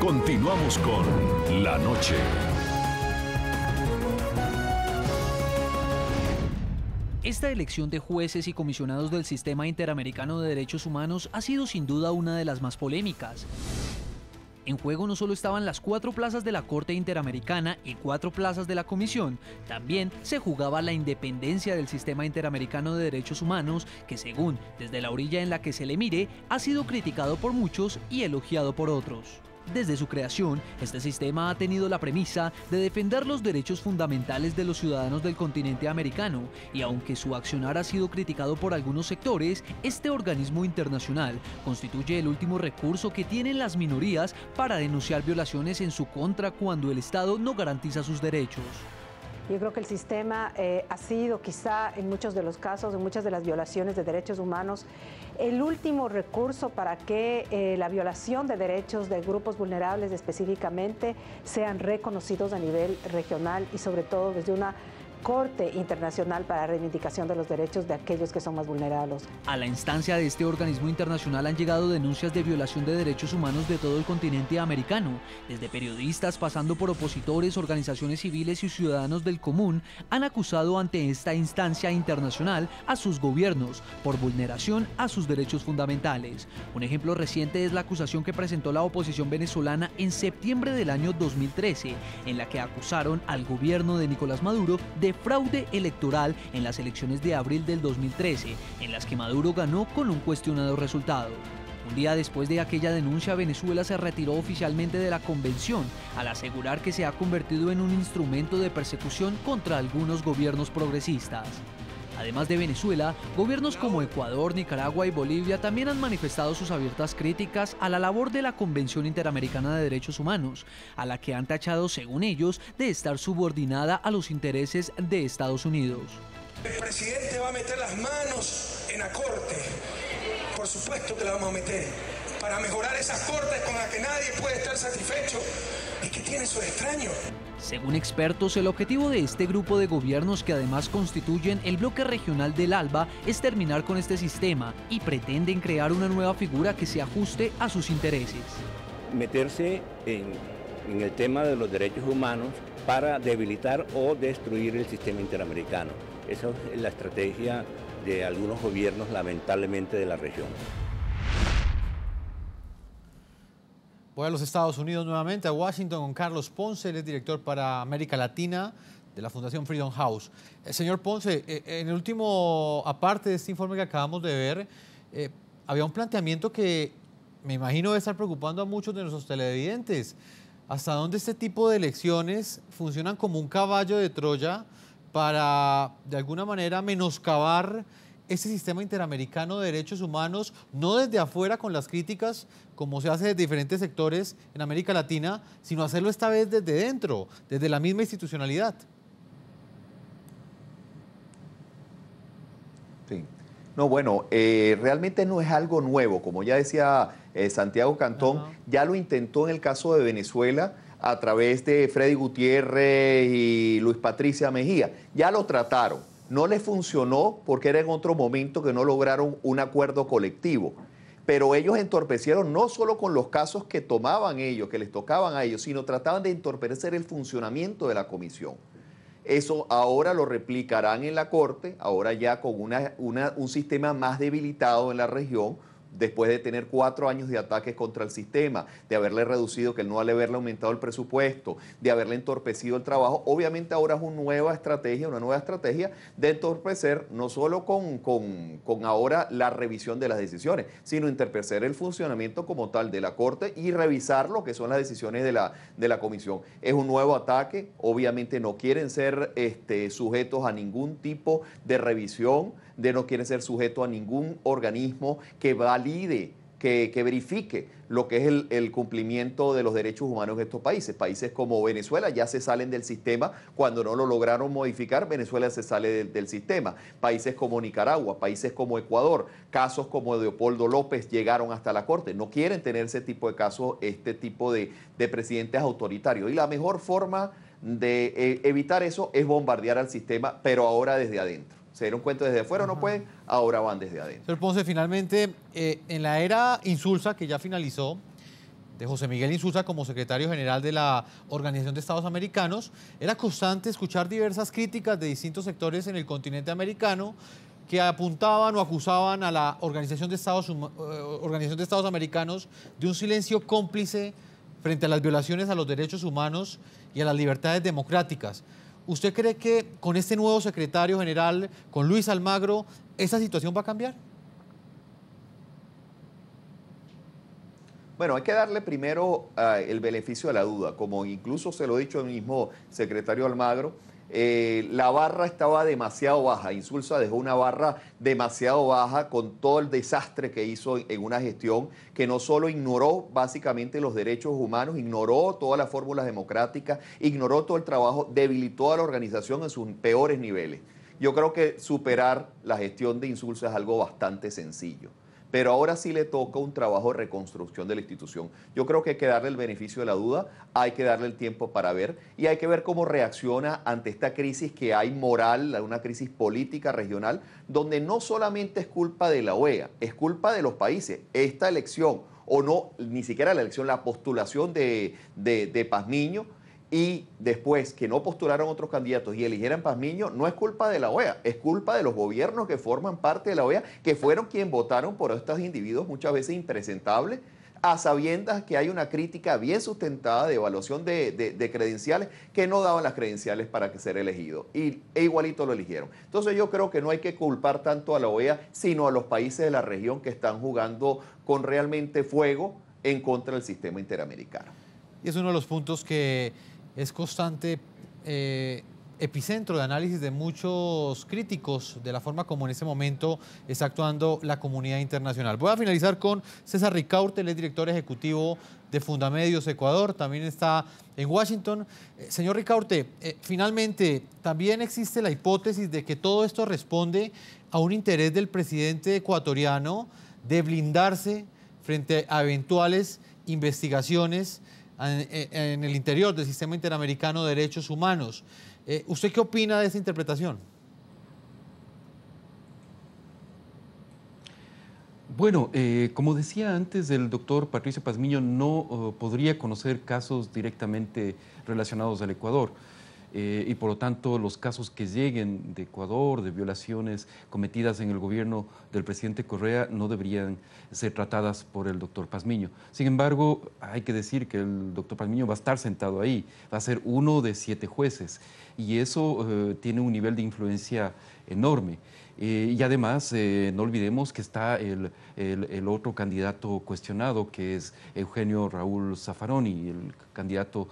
Continuamos con La Noche. Esta elección de jueces y comisionados del Sistema Interamericano de Derechos Humanos ha sido sin duda una de las más polémicas. En juego no solo estaban las 4 plazas de la Corte Interamericana y 4 plazas de la Comisión, también se jugaba la independencia del Sistema Interamericano de Derechos Humanos, que según desde la orilla en la que se le mire, ha sido criticado por muchos y elogiado por otros. Desde su creación, este sistema ha tenido la premisa de defender los derechos fundamentales de los ciudadanos del continente americano, y aunque su accionar ha sido criticado por algunos sectores, este organismo internacional constituye el último recurso que tienen las minorías para denunciar violaciones en su contra cuando el Estado no garantiza sus derechos. Yo creo que el sistema ha sido quizá en muchos de los casos, en muchas de las violaciones de derechos humanos, el último recurso para que la violación de derechos de grupos vulnerables específicamente sean reconocidos a nivel regional y sobre todo desde una Corte Internacional para la Reivindicación de los Derechos de aquellos que son más vulnerables. A la instancia de este organismo internacional han llegado denuncias de violación de derechos humanos de todo el continente americano. Desde periodistas pasando por opositores, organizaciones civiles y ciudadanos del común han acusado ante esta instancia internacional a sus gobiernos por vulneración a sus derechos fundamentales. Un ejemplo reciente es la acusación que presentó la oposición venezolana en septiembre del año 2013, en la que acusaron al gobierno de Nicolás Maduro de fraude electoral en las elecciones de abril del 2013, en las que Maduro ganó con un cuestionado resultado. Un día después de aquella denuncia, Venezuela se retiró oficialmente de la convención, al asegurar que se ha convertido en un instrumento de persecución contra algunos gobiernos progresistas. Además de Venezuela, gobiernos como Ecuador, Nicaragua y Bolivia también han manifestado sus abiertas críticas a la labor de la Convención Interamericana de Derechos Humanos, a la que han tachado, según ellos, de estar subordinada a los intereses de Estados Unidos. El presidente va a meter las manos en la Corte, por supuesto que la vamos a meter, para mejorar esas cortes con las que nadie puede estar satisfecho y que tienen sus extraños. Según expertos, el objetivo de este grupo de gobiernos, que además constituyen el bloque regional del ALBA, es terminar con este sistema y pretenden crear una nueva figura que se ajuste a sus intereses. Meterse en el tema de los derechos humanos para debilitar o destruir el sistema interamericano. Esa es la estrategia de algunos gobiernos, lamentablemente, de la región. Voy a los Estados Unidos nuevamente, a Washington, con Carlos Ponce, él es director para América Latina de la Fundación Freedom House. Señor Ponce, en el último, aparte de este informe que acabamos de ver, había un planteamiento que me imagino debe estar preocupando a muchos de nuestros televidentes. ¿Hasta dónde este tipo de elecciones funcionan como un caballo de Troya para, de alguna manera, menoscabar ese sistema interamericano de derechos humanos, no desde afuera con las críticas, como se hace desde diferentes sectores en América Latina, sino hacerlo esta vez desde dentro, desde la misma institucionalidad? Sí. No, bueno, realmente no es algo nuevo. Como ya decía Santiago Cantón, ya lo intentó en el caso de Venezuela a través de Freddy Gutiérrez y Luis Patricia Mejía. Ya lo trataron. No les funcionó porque era en otro momento que no lograron un acuerdo colectivo. Pero ellos entorpecieron no solo con los casos que tomaban ellos, que les tocaban a ellos, sino trataban de entorpecer el funcionamiento de la comisión. Eso ahora lo replicarán en la Corte, ahora ya con un sistema más debilitado en la región, después de tener 4 años de ataques contra el sistema, de haberle reducido, que no haberle aumentado el presupuesto, de haberle entorpecido el trabajo. Obviamente ahora es una nueva estrategia de entorpecer no solo con ahora la revisión de las decisiones, sino entorpecer el funcionamiento como tal de la Corte y revisar lo que son las decisiones de la Comisión. Es un nuevo ataque, obviamente no quieren ser sujetos a ningún tipo de revisión, no quieren ser sujetos a ningún organismo que valide, que verifique lo que es el cumplimiento de los derechos humanos en estos países. Países como Venezuela ya se salen del sistema. Cuando no lo lograron modificar, Venezuela se sale del sistema. Países como Nicaragua, países como Ecuador, casos como Leopoldo López llegaron hasta la Corte. No quieren tener ese tipo de casos, este tipo de presidentes autoritarios. Y la mejor forma de evitar eso es bombardear al sistema, pero ahora desde adentro. Se dieron cuenta desde afuera, no pueden, ahora van desde adentro. Señor Ponce, finalmente, en la era insulsa que ya finalizó, de José Miguel Insulza como secretario general de la Organización de Estados Americanos, era constante escuchar diversas críticas de distintos sectores en el continente americano que apuntaban o acusaban a la Organización de Estados Americanos de un silencio cómplice frente a las violaciones a los derechos humanos y a las libertades democráticas. ¿Usted cree que con este nuevo secretario general, con Luis Almagro, esa situación va a cambiar? Bueno, hay que darle primero el beneficio de la duda, como incluso se lo ha dicho el mismo secretario Almagro. La barra estaba demasiado baja, Insulza dejó una barra demasiado baja con todo el desastre que hizo en una gestión que no solo ignoró básicamente los derechos humanos, ignoró todas las fórmulas democráticas, ignoró todo el trabajo, debilitó a la organización en sus peores niveles. Yo creo que superar la gestión de Insulza es algo bastante sencillo. Pero ahora sí le toca un trabajo de reconstrucción de la institución. Yo creo que hay que darle el beneficio de la duda, hay que darle el tiempo para ver y hay que ver cómo reacciona ante esta crisis que hay moral, una crisis política regional, donde no solamente es culpa de la OEA, es culpa de los países. Esta elección, o no, ni siquiera la elección, la postulación de Pazmiño, y después que no postularon otros candidatos y eligieran Pazmiño, no es culpa de la OEA, es culpa de los gobiernos que forman parte de la OEA, que fueron quienes votaron por estos individuos muchas veces impresentables, a sabiendas que hay una crítica bien sustentada de evaluación de credenciales que no daban las credenciales para que ser elegido e igualito lo eligieron. Entonces yo creo que no hay que culpar tanto a la OEA, sino a los países de la región que están jugando con realmente fuego en contra del sistema interamericano. Y es uno de los puntos que es constante epicentro de análisis de muchos críticos de la forma como en este momento está actuando la comunidad internacional. Voy a finalizar con César Ricaurte, el director ejecutivo de Fundamedios Ecuador, también está en Washington. Señor Ricaurte, finalmente también existe la hipótesis de que todo esto responde a un interés del presidente ecuatoriano de blindarse frente a eventuales investigaciones en el interior del sistema interamericano de derechos humanos. ¿Usted qué opina de esta interpretación? Bueno, como decía antes, el doctor Patricio Pazmiño no podría conocer casos directamente relacionados al Ecuador. Y por lo tanto los casos que lleguen de Ecuador, de violaciones cometidas en el gobierno del presidente Correa, no deberían ser tratadas por el doctor Pazmiño. Sin embargo, hay que decir que el doctor Pazmiño va a estar sentado ahí, va a ser uno de 7 jueces y eso tiene un nivel de influencia enorme. Y además, no olvidemos que está el otro candidato cuestionado, que es Eugenio Raúl Zaffaroni, el candidato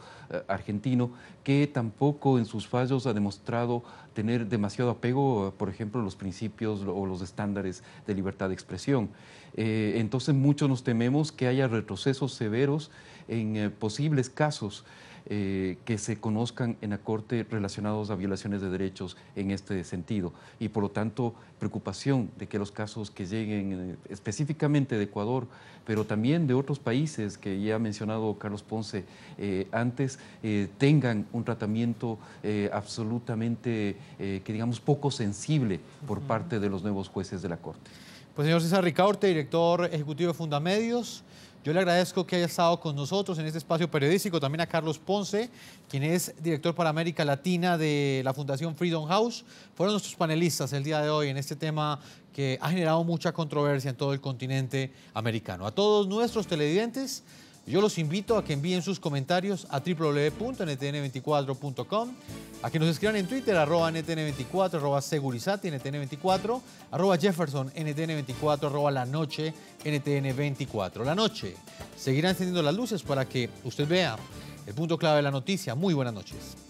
argentino, que tampoco en sus fallos ha demostrado tener demasiado apego, por ejemplo, a los principios o los estándares de libertad de expresión. Entonces, muchos nos tememos que haya retrocesos severos en posibles casos que se conozcan en la Corte relacionados a violaciones de derechos en este sentido. Y por lo tanto, preocupación de que los casos que lleguen específicamente de Ecuador, pero también de otros países que ya ha mencionado Carlos Ponce antes, tengan un tratamiento absolutamente, que digamos, poco sensible por parte de los nuevos jueces de la Corte. Pues señor César Ricaurte, director ejecutivo de Fundamedios, yo le agradezco que haya estado con nosotros en este espacio periodístico, también a Carlos Ponce, quien es director para América Latina de la Fundación Freedom House. Fueron nuestros panelistas el día de hoy en este tema que ha generado mucha controversia en todo el continente americano. A todos nuestros televidentes, yo los invito a que envíen sus comentarios a www.ntn24.com, a que nos escriban en Twitter, @ntn24, @segurizati, ntn24, @jefferson, ntn24, La Noche, ntn24. La Noche seguirá encendiendo las luces para que usted vea el punto clave de la noticia. Muy buenas noches.